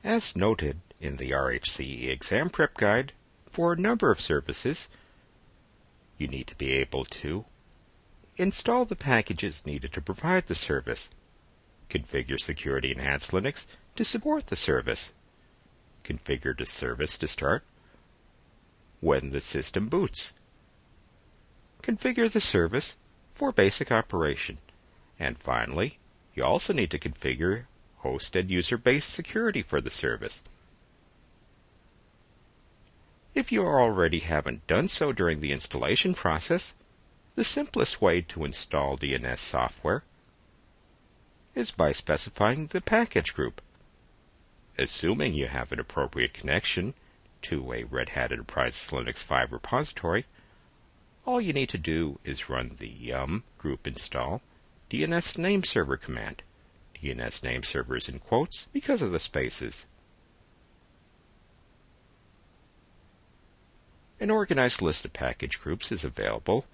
As noted in the RHCE exam prep guide, for a number of services, you need to be able to install the packages needed to provide the service, configure Security Enhanced Linux to support the service, configure the service to start when the system boots, configure the service for basic operation, and finally, you also need to configure host and user-based security for the service. If you already haven't done so during the installation process, the simplest way to install DNS software is by specifying the package group. Assuming you have an appropriate connection to a Red Hat Enterprise Linux 5 repository, all you need to do is run the yum group install DNS nameserver command. DNS nameserver is in quotes because of the spaces. An organized list of package groups is available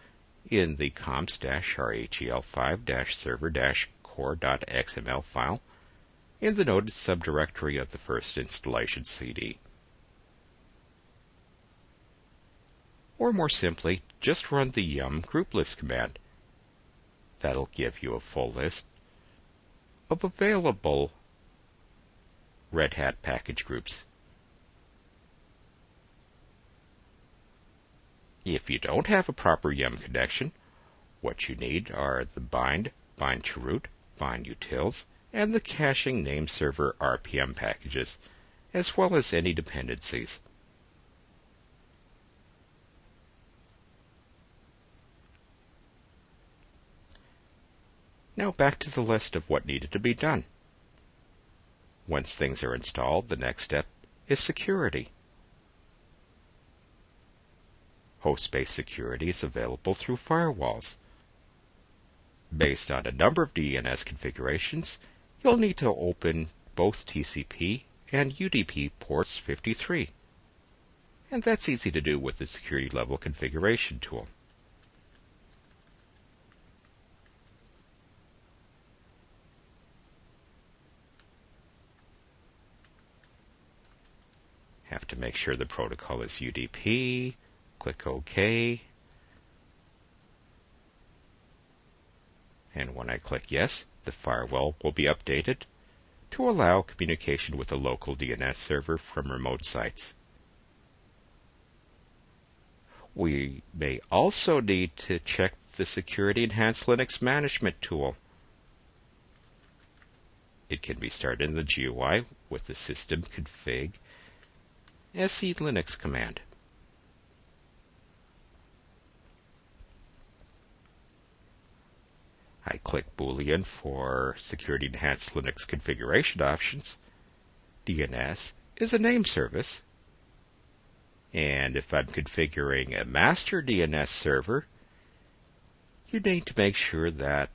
in the comps-rhel5-server-core.xml file in the noted subdirectory of the first installation CD. Or more simply, just run the yum group list command. That'll give you a full list of available Red Hat package groups. If you don't have a proper yum connection, what you need are the bind to root, bind utils, and the caching nameserver RPM packages, as well as any dependencies. Now back to the list of what needed to be done. Once things are installed, the next step is security. Host-based security is available through firewalls. Based on a number of DNS configurations, you'll need to open both TCP and UDP ports 53. And that's easy to do with the security level configuration tool. Have to make sure the protocol is UDP, click OK, and when I click Yes, the firewall will be updated to allow communication with a local DNS server from remote sites. We may also need to check the Security Enhanced Linux Management tool. It can be started in the GUI with the system config SE Linux command. I click Boolean for Security Enhanced Linux configuration options. DNS is a name service, and if I'm configuring a master DNS server, you need to make sure that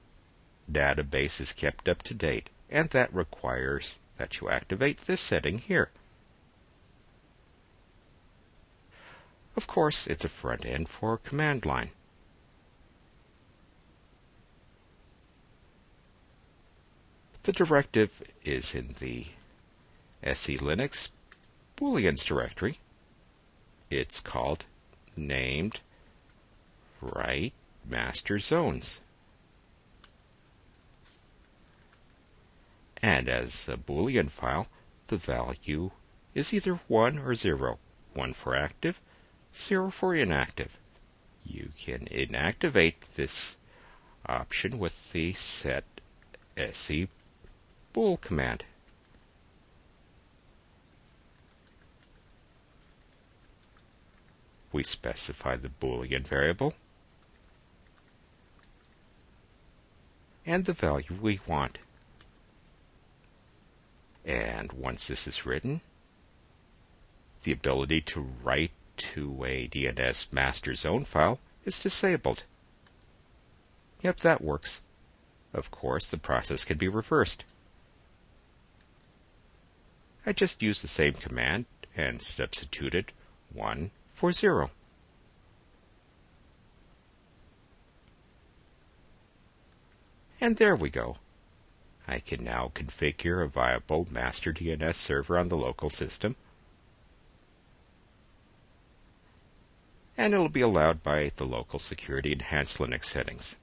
database is kept up to date, and that requires that you activate this setting here. Of course, it's a front end for command line. The directive is in the SE Linux Booleans directory. It's called named write master zones. And as a Boolean file, the value is either 1 or 0. 1 for active, 0 for inactive. You can inactivate this option with the set SE bool command. We specify the Boolean variable and the value we want. And once this is written, the ability to write to a DNS master zone file is disabled. Yep, that works. Of course, the process can be reversed. I just used the same command and substituted 1 for 0. And there we go. I can now configure a viable master DNS server on the local system, and it will be allowed by the local security enhanced Linux settings.